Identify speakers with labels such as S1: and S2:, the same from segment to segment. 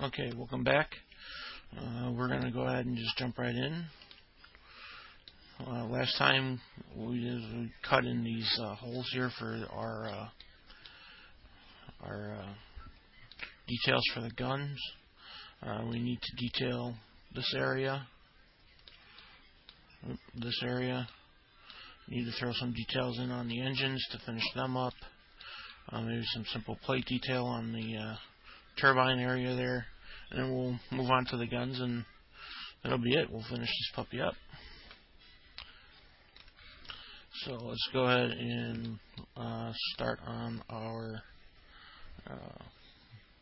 S1: Okay, welcome back. We're going to go ahead and just jump right in. Last time we cut in these holes here for our details for the guns. We need to detail this area. Need to throw some details in on the engines to finish them up. Maybe some simple plate detail on the turbine area there, and then we'll move on to the guns, and that'll be it. We'll finish this puppy up. So let's go ahead and start on our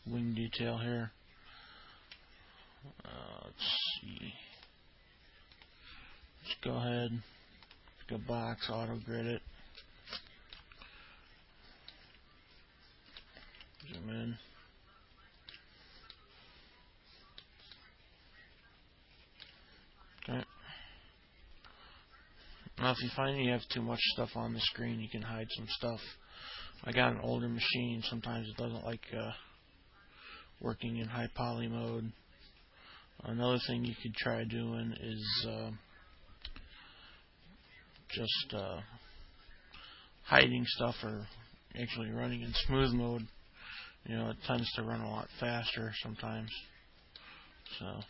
S1: wing detail here. Let's see. Let's go ahead, pick a box, auto grid it. Zoom in. Okay. Now if you find you have too much stuff on the screen, you can hide some stuff. I got an older machine, sometimes it doesn't like working in high poly mode. Another thing you could try doing is just hiding stuff, or actually running in smooth mode. You know, it tends to run a lot faster sometimes. So,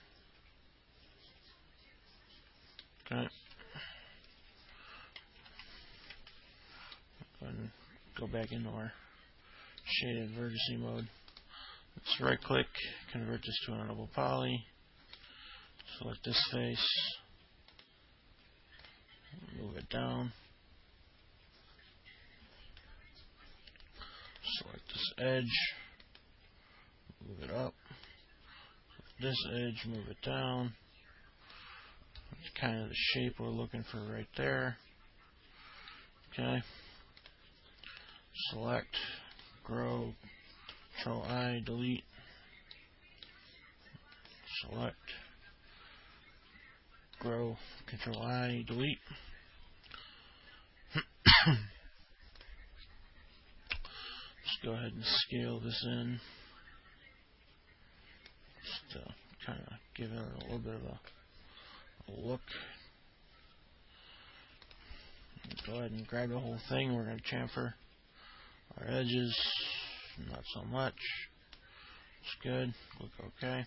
S1: okay. And go back into our shaded vertice mode. Let's right click, convert this to an editable poly. Select this face. Move it down. Select this edge. Move it up. This edge, move it down. That's kind of the shape we're looking for right there. Okay. Select, grow, Control I, delete. Select, grow, Control I, delete. Just go ahead and scale this in. Just kind of give it a little bit of a look. Go ahead and grab the whole thing. We're going to chamfer our edges. Not so much. It's good. Click OK.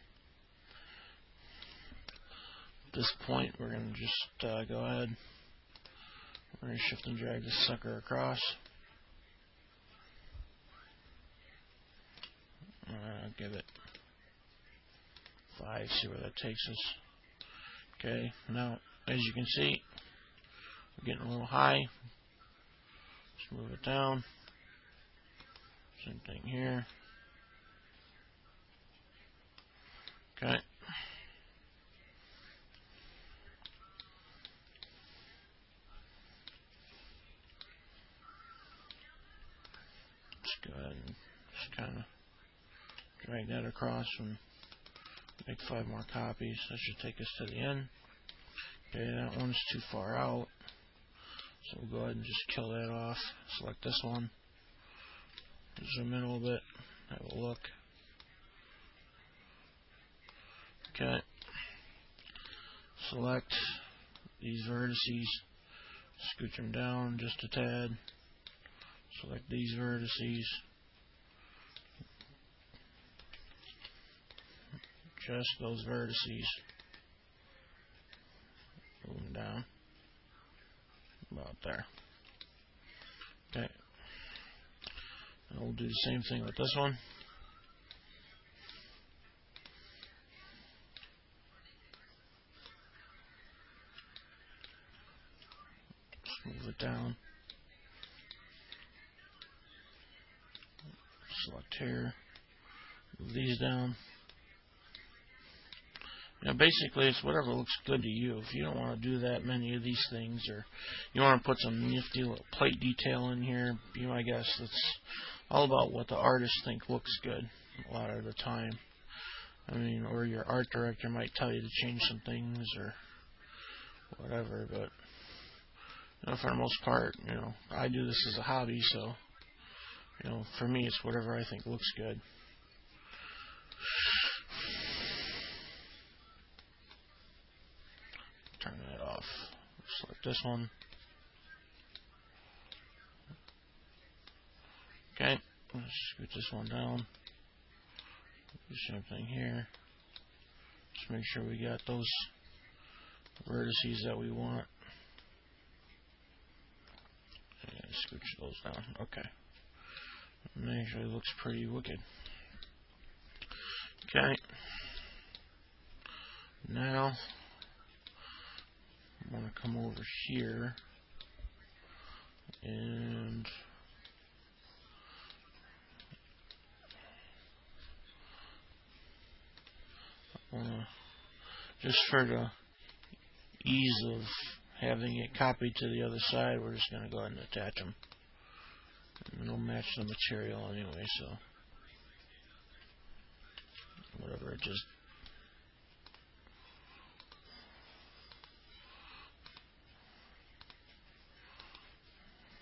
S1: At this point, we're going to just go ahead. We're going to shift and drag this sucker across. Give it 5, see where that takes us. Okay, now as you can see, we're getting a little high. Let's move it down. Same thing here. Okay. Let's go ahead and just kind of drag that across and make 5 more copies. That should take us to the end. Okay, that one's too far out, so we'll go ahead and just kill that off. Select this one. Zoom in a little bit. Have a look. Okay. Select these vertices. Scooch them down just a tad. Select these vertices. Just those vertices. Move them down. About there. Okay. And we'll do the same thing with this one. Just move it down. Select here. Move these down. Now basically it's whatever looks good to you. If you don't want to do that many of these things, or you want to put some nifty little plate detail in here, be my guest. It's all about what the artists think looks good a lot of the time. I mean, or your art director might tell you to change some things or whatever, but you know, for the most part, you know, I do this as a hobby, so you know, for me it's whatever I think looks good. Select this one. Okay, let's scoot this one down. Do the same thing here. Just make sure we got those vertices that we want. And scooch those down. Okay. And it actually looks pretty wicked. Okay. Now I want to come over here and just for the ease of having it copied to the other side, we're just going to go ahead and attach them. And it'll match the material anyway, so whatever, it just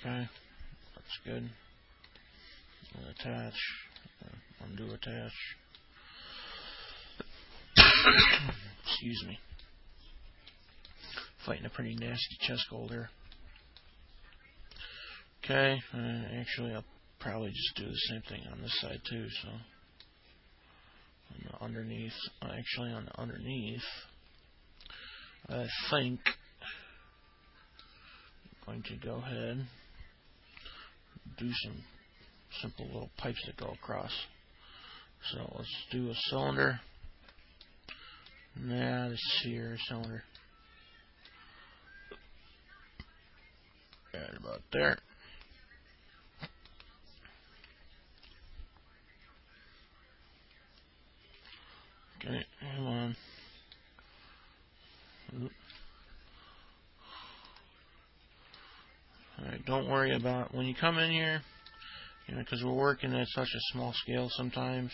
S1: okay, that's good. And attach, undo attach. Excuse me. Fighting a pretty nasty chest cold here. Okay, actually I'll probably just do the same thing on this side too, so on the underneath, actually on the underneath, I think I'm going to go ahead do some simple little pipes that go across. So let's do a cylinder. Nah, this is here, cylinder. Right about there. Okay, come on. Alright, don't worry about when you come in here, because we're working at such a small scale sometimes,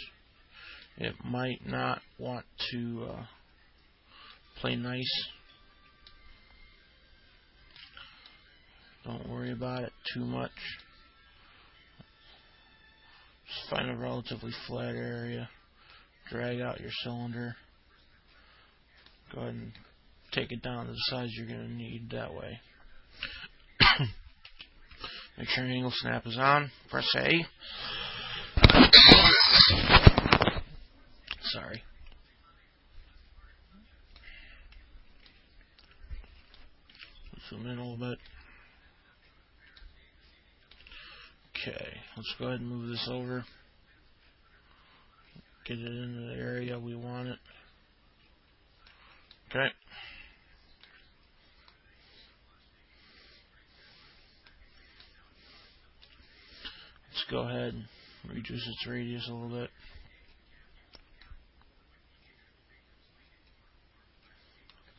S1: it might not want to play nice. Don't worry about it too much. Just find a relatively flat area. Drag out your cylinder. Go ahead and take it down to the size you're going to need that way. Make sure angle snap is on. Press A. Sorry. Zoom in a little bit. Okay, let's go ahead and move this over. Get it into the area we want it. Okay. Let's go ahead and reduce its radius a little bit.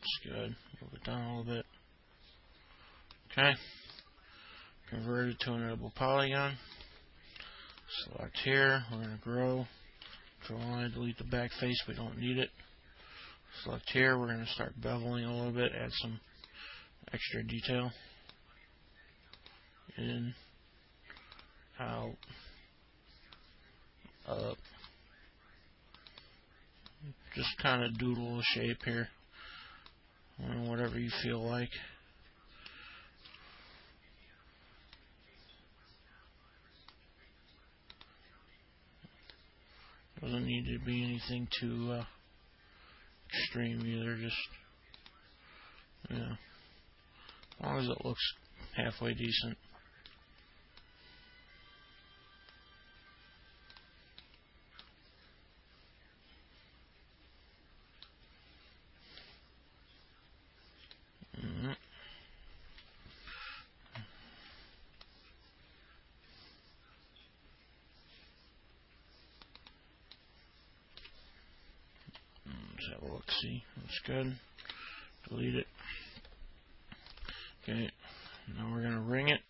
S1: That's good. Move it down a little bit. Okay. Convert it to an editable polygon. Select here. We're going to grow. Control-I, delete the back face. We don't need it. Select here. We're going to start beveling a little bit. Add some extra detail. In. Out. Up. Just kind of doodle a shape here. Whatever you feel like. Doesn't need to be anything too extreme either. Just, as long as it looks halfway decent. Let's have a look. See, looks good. Delete it. Okay, now we're going to ring it.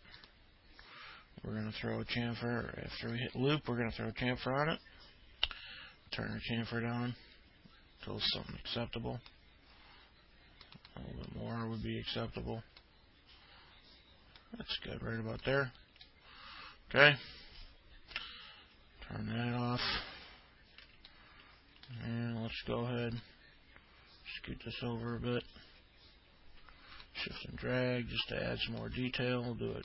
S1: We're going to throw a chamfer. After we hit loop, we're going to throw a chamfer on it. Turn our chamfer down until it's something acceptable. A little bit more would be acceptable. That's good, right about there. Okay. Turn that off. And let's go ahead, scoot this over a bit. Shift and drag just to add some more detail. We'll do it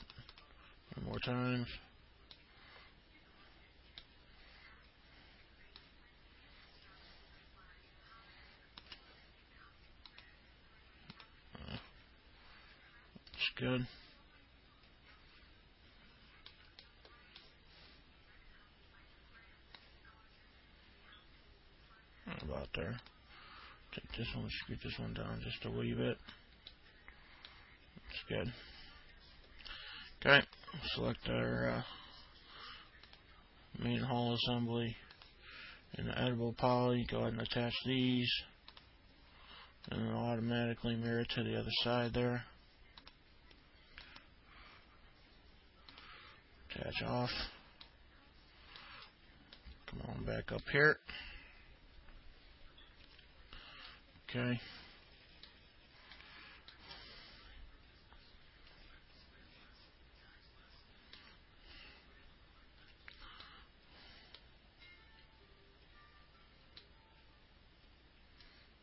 S1: one more time. It's good. About there. Take this one, scoot this one down just a wee bit. It's good. Okay, select our main hull assembly in the editable poly. Go ahead and attach these, and it'll automatically mirror to the other side there. Attach off. Come on back up here. Okay.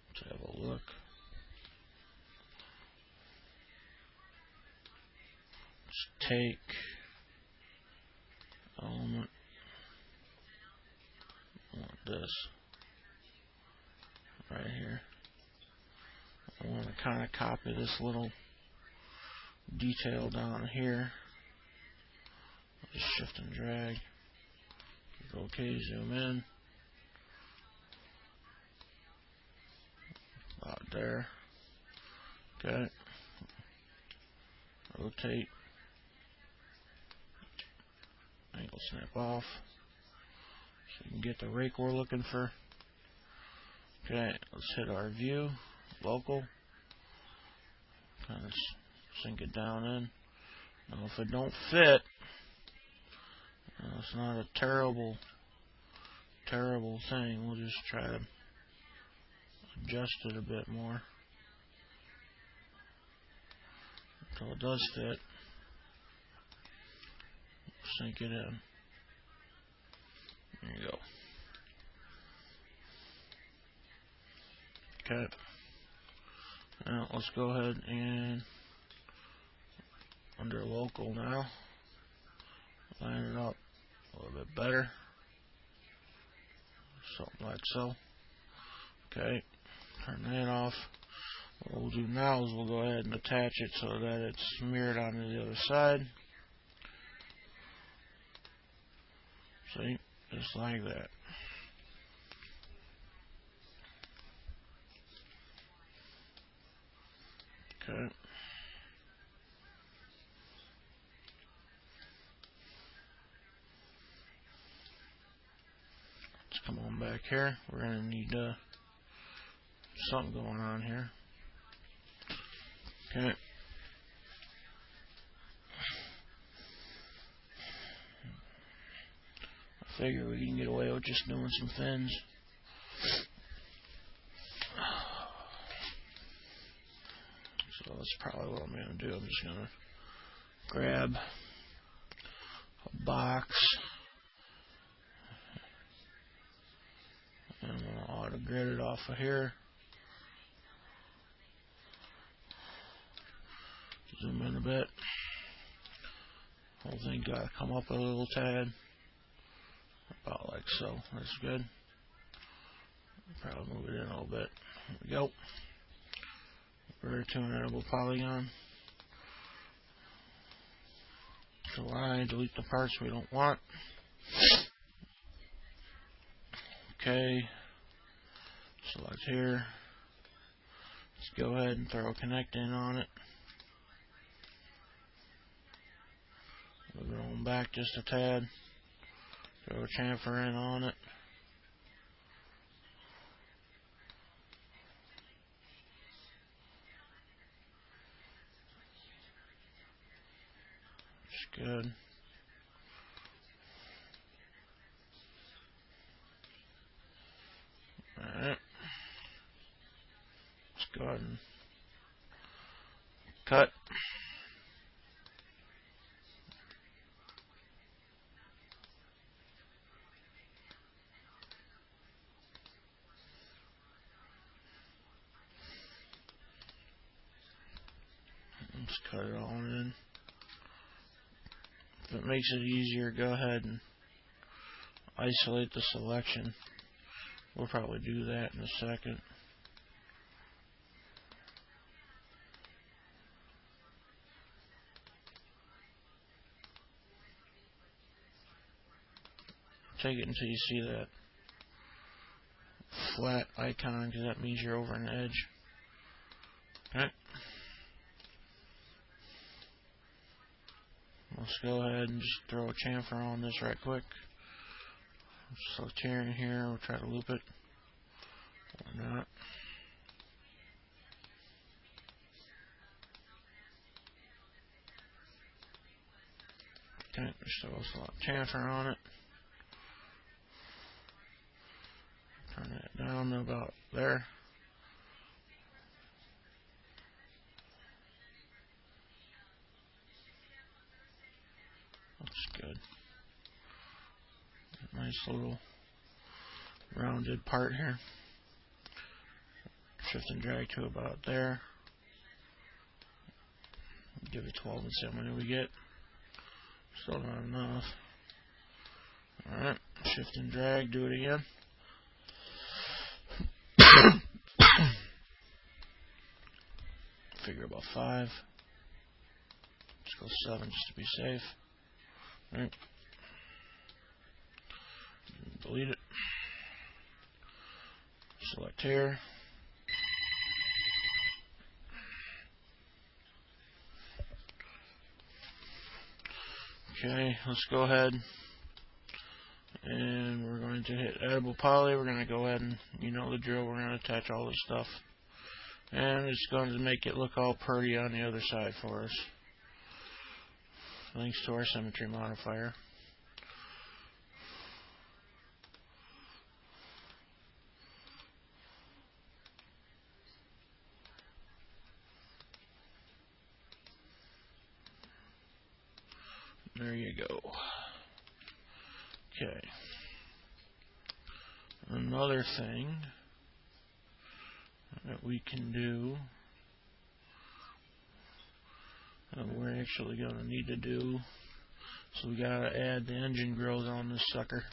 S1: Let's have a look. Let's take element. I want this right here. I want to kind of copy this little detail down here. Just shift and drag. Click OK, zoom in. About there. Okay. Rotate. Angle snap off. So you can get the rake we're looking for. Okay, let's hit our view. Local. Kind of sink it down in. Now if it don't fit, it's not a terrible thing. We'll just try to adjust it a bit more until it does fit. Sink it in. There you go. Okay. Now let's go ahead and under local now, line it up a little bit better, something like so. Okay, turn that off. What we'll do now is we'll go ahead and attach it so that it's mirrored onto the other side. See, just like that. Okay. Let's come on back here. We're going to need something going on here. Okay. I figure we can get away with just doing some fins. So that's probably what I'm going to do. I'm just going to grab a box and I'm going to auto grid it off of here. Zoom in a bit. Whole thing got to come up a little tad. About like so. That's good. Probably move it in a little bit. There we go. Convert to an editable polygon. Select, delete the parts we don't want. Okay. Select here. Let's go ahead and throw a connect in on it. Move it on back just a tad. Throw a chamfer in on it. It's good. Alright. Let's go ahead and cut. Just cut it all in. If it makes it easier, go ahead and isolate the selection. We'll probably do that in a second. Take it until you see that flat icon, because that means you're over an edge. Okay. Let's go ahead and just throw a chamfer on this right quick. Select here and here. We'll try to loop it. Or not. Okay, just throw a select chamfer on it. Turn that down to about there. Looks good. Nice little rounded part here. Shift and drag to about there. Give it 12 and see how many we get. Still not enough. Alright, shift and drag, do it again. Figure about 5. Let's go 7 just to be safe. Alright. Delete it. Select here. Okay, let's go ahead and we're going to hit editable poly. We're going to go ahead and, you know the drill, we're going to attach all this stuff. And it's going to make it look all pretty on the other side for us. Thanks to our symmetry modifier. There you go. Okay. Another thing that we can do, that we're actually going to need to do, so we got to add the engine grills on this sucker.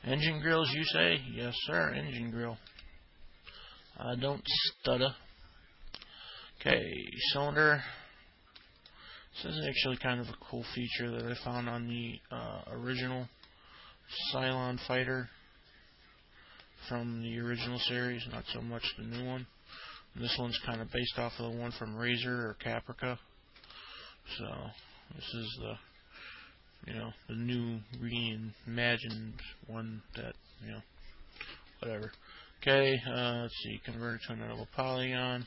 S1: Engine grills, you say? Yes, sir, engine grill. I don't stutter. Okay, cylinder. This is actually kind of a cool feature that I found on the original Cylon fighter from the original series, not so much the new one. This one's kind of based off of the one from Razor or Caprica. So this is the, the new reimagined one that, whatever. Okay, let's see, convert it to another polygon.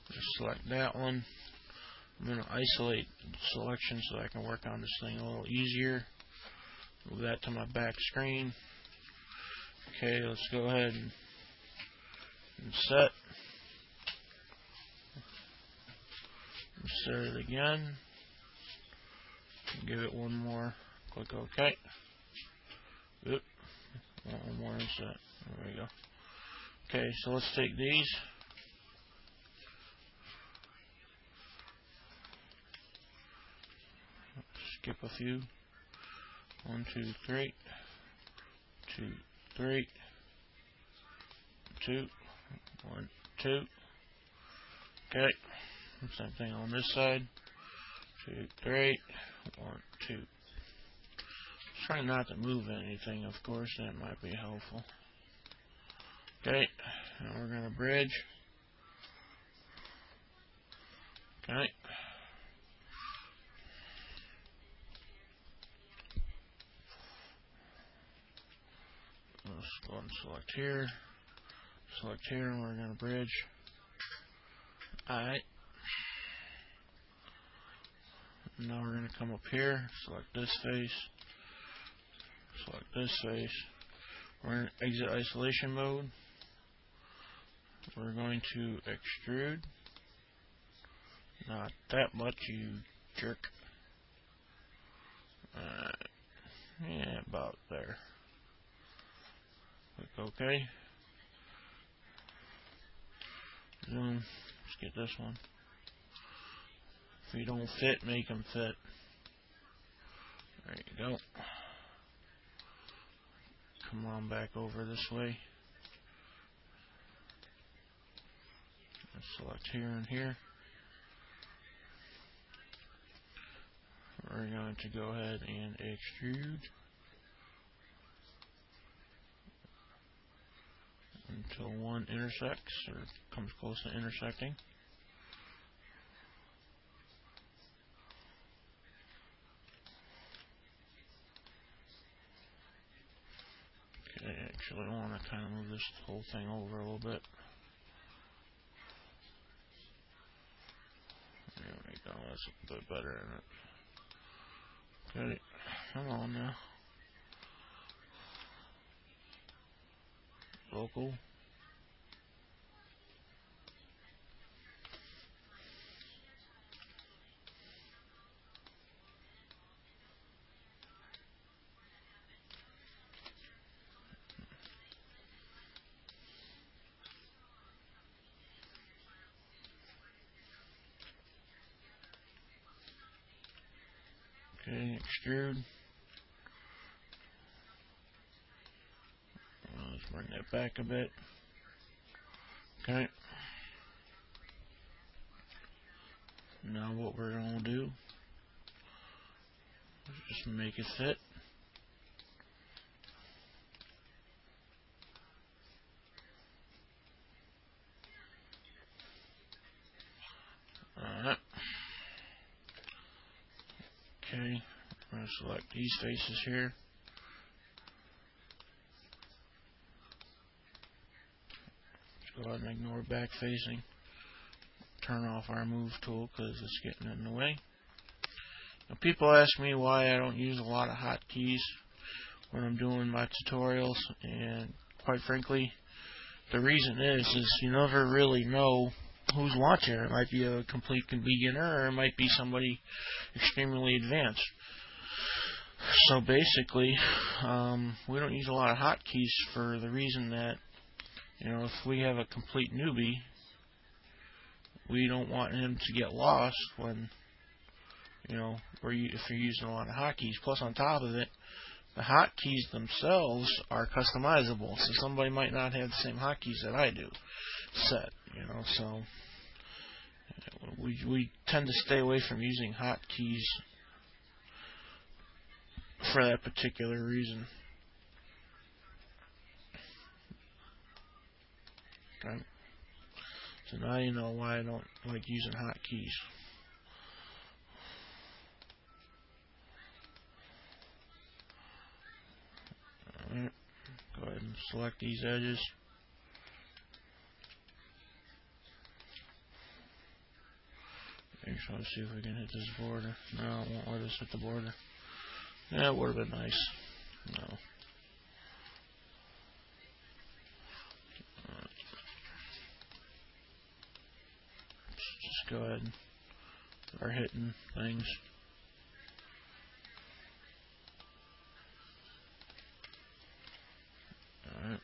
S1: Just select that one. I'm going to isolate the selection so I can work on this thing a little easier. Move that to my back screen. Okay, let's go ahead and set. Insert it again. Give it one more. Click OK. Oop. One more inset. There we go. Okay, so let's take these. Skip a few. 1, 2, 3. 2, 3. 2. 1, 2. Okay. Same thing on this side. 2, 3. 1, 2. Try not to move anything, of course. That might be helpful. Okay. Now we're going to bridge. Okay. Let's go and select here. Select here, and we're going to bridge. Alright. Now we're going to come up here, select this face, select this face. We're in exit isolation mode. We're going to extrude. Not that much, you jerk. Yeah, about there. Click OK. Zoom. Let's get this one. If you don't fit, make them fit. There you go. Come on back over this way. Select here and here. We're going to go ahead and extrude until one intersects or comes close to intersecting. Okay, actually I want to kind of move this whole thing over a little bit. There we go, that's a bit better in it. Okay, come on now. Local. Okay, extrude. Let's bring that back a bit. Okay. Now what we're going to do is just make it fit. Alright. Okay. I'm going to select these faces here. Go ahead and ignore back facing. Turn off our move tool because it's getting in the way. Now people ask me why I don't use a lot of hotkeys when I'm doing my tutorials, and quite frankly the reason is you never really know who's watching. It might be a complete beginner or it might be somebody extremely advanced. So basically we don't use a lot of hotkeys for the reason that if we have a complete newbie, we don't want him to get lost when, if you're using a lot of hotkeys. Plus, on top of it, the hotkeys themselves are customizable. So somebody might not have the same hotkeys that I do set, So we tend to stay away from using hotkeys for that particular reason. Okay. So now you know why I don't like using hotkeys. Alright, go ahead and select these edges. Just want to see if we can hit this border. No, it won't let us hit the border. Yeah, it would have been nice. No. Just go ahead and start hitting things. Alright.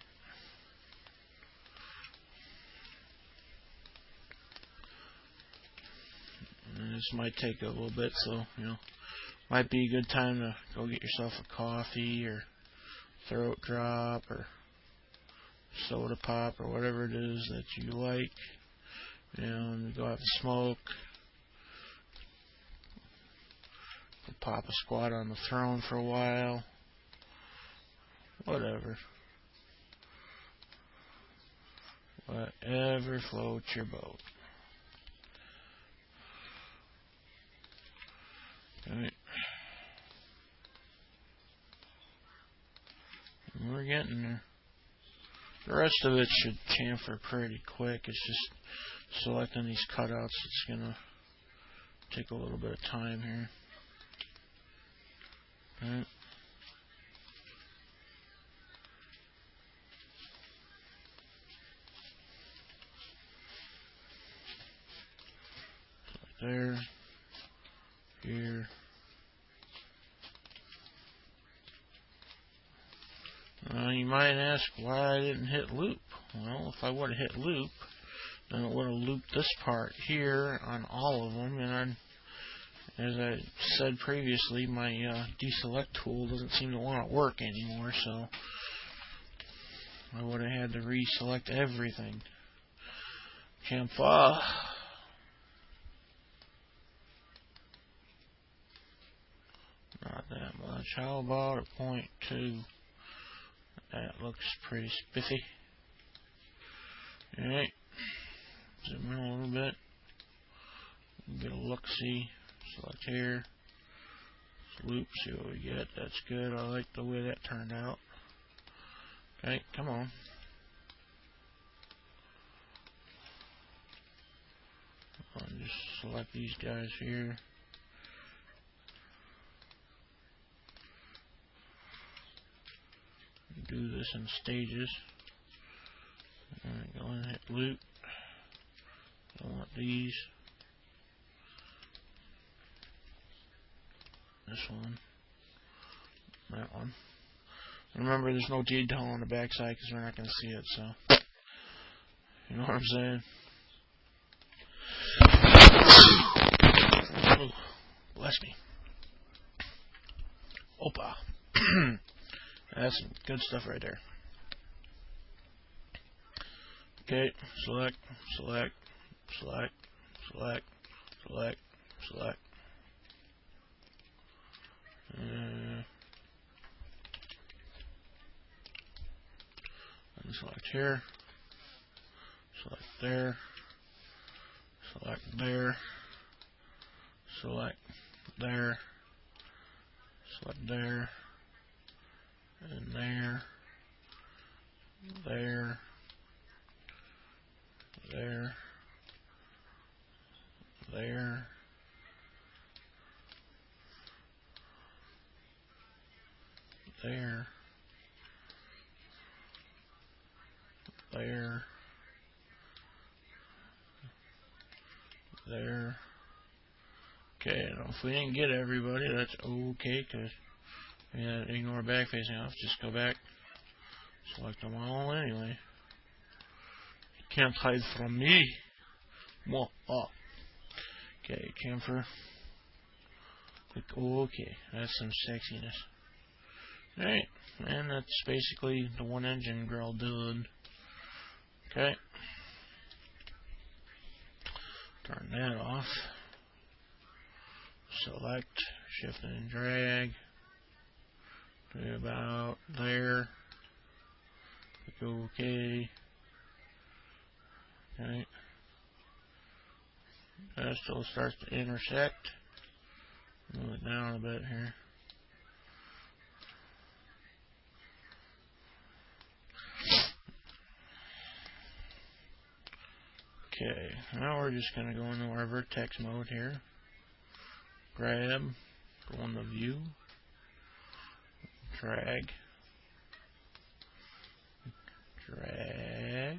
S1: And this might take a little bit, so, might be a good time to go get yourself a coffee or throat drop or soda pop or whatever it is that you like. And go have a smoke. Pop a squat on the throne for a while. Whatever. Whatever floats your boat. Alright. We're getting there. The rest of it should chamfer pretty quick. It's just selecting these cutouts. It's going to take a little bit of time here. Alright. There. Here. You might ask why I didn't hit loop. Well, if I would have hit loop, then it would have looped this part here on all of them, and as I said previously, my deselect tool doesn't seem to want to work anymore, so I would have had to reselect everything. Chamfer. Not that much. How about a 0.2? That looks pretty spiffy. Alright. Zoom in a little bit. Get a look-see. Select here. Loop, see what we get. That's good. I like the way that turned out. Okay, come on. I'll just select these guys here. Do this in stages. Alright, go and hit loop. I want these. This one. That one. Remember, there's no detail on the backside because we're not going to see it, so. You know what I'm saying? Oh, bless me. Opa. That's some good stuff right there. Okay, select, select, select, select, select, select. And select here, select there, select there, select there, select there, and there, there, there, there, there, there, there. Okay, now if we didn't get everybody, that's okay, because we had to ignore back facing off. Just go back, select them all anyway. You can't hide from me. Well, oh. Okay, camphor. Click OK. That's some sexiness. Alright, and that's basically the one engine grill done. Okay. Turn that off. Select, shift and drag. To about there. Click OK. Okay. That still starts to intersect. Move it down a bit here. Okay, now we're just going to go into our vertex mode here. Grab, go into view, drag, drag,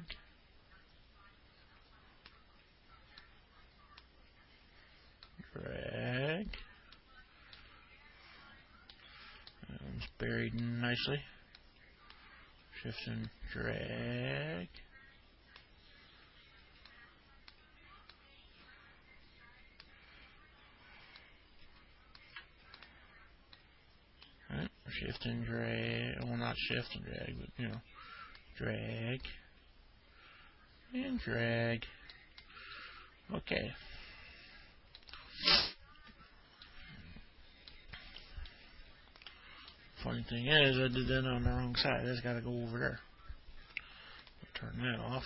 S1: drag. It's buried nicely. Shift and drag. Right, shift and drag. Well, not shift and drag, but you know, drag and drag. Okay. Funny thing is, I did that on the wrong side. That's got to go over there. Turn that off.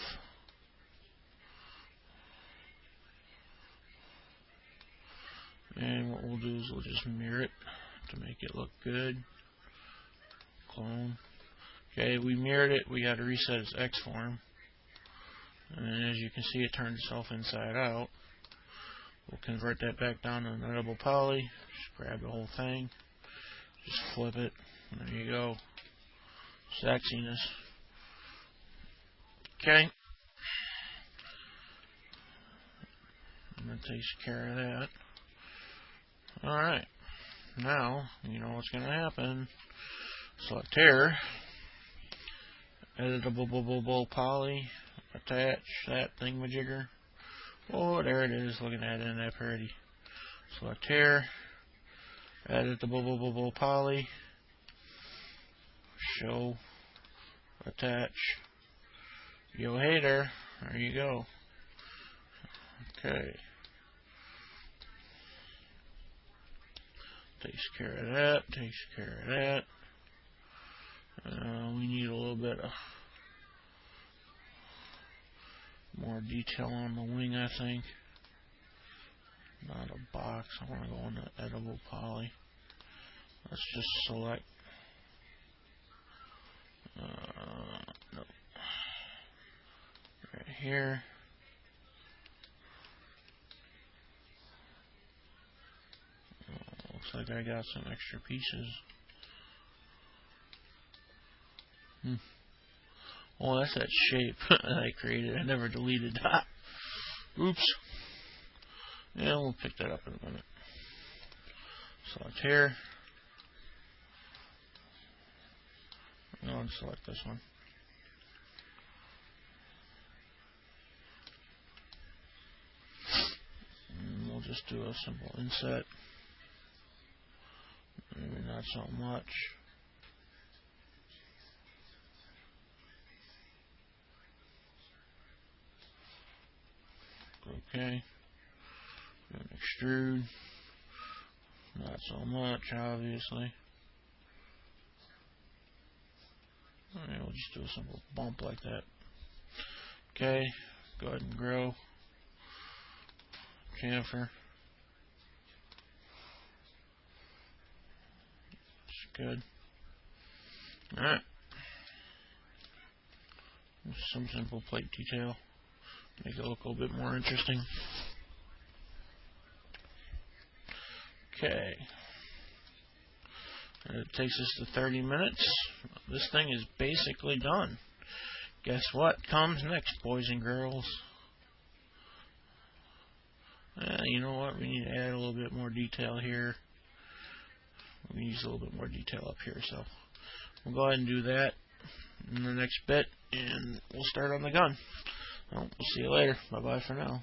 S1: And what we'll do is we'll just mirror it to make it look good. Clone. Okay, we mirrored it. We got to reset its X form. And as you can see, it turned itself inside out. We'll convert that back down to a double poly. Just grab the whole thing. Just flip it. There you go. Sexiness. Okay. And that takes care of that. Alright. Now, you know what's going to happen. Select here. Editable poly. Attach that thingamajigger. Oh, there it is. Looking at it, isn't that pretty? Select here. Edit the bubble poly. Show. Attach. Yo, hey there. There you go. Okay. Takes care of that. Takes care of that. We need a little bit of more detail on the wing, I think. Not a box. I want to go into editable poly. Let's just select. No. Right here. Looks like I got some extra pieces. Oh, that's that shape that I created. I never deleted that. Oops. Yeah, we'll pick that up in a minute. Select here. Go and select this one. And we'll just do a simple inset. Maybe not so much. Okay. Do an extrude. Not so much, obviously. Alright, we'll just do a simple bump like that. Okay. Go ahead and grow. Chamfer. It's good. Alright. Some simple plate detail. Make it look a little bit more interesting. Okay. And it takes us to 30 minutes. This thing is basically done. Guess what comes next, boys and girls? You know what? We need to add a little bit more detail here. We use a little bit more detail up here, so we'll go ahead and do that in the next bit, and we'll start on the gun. Well, we'll see you later. Bye-bye for now.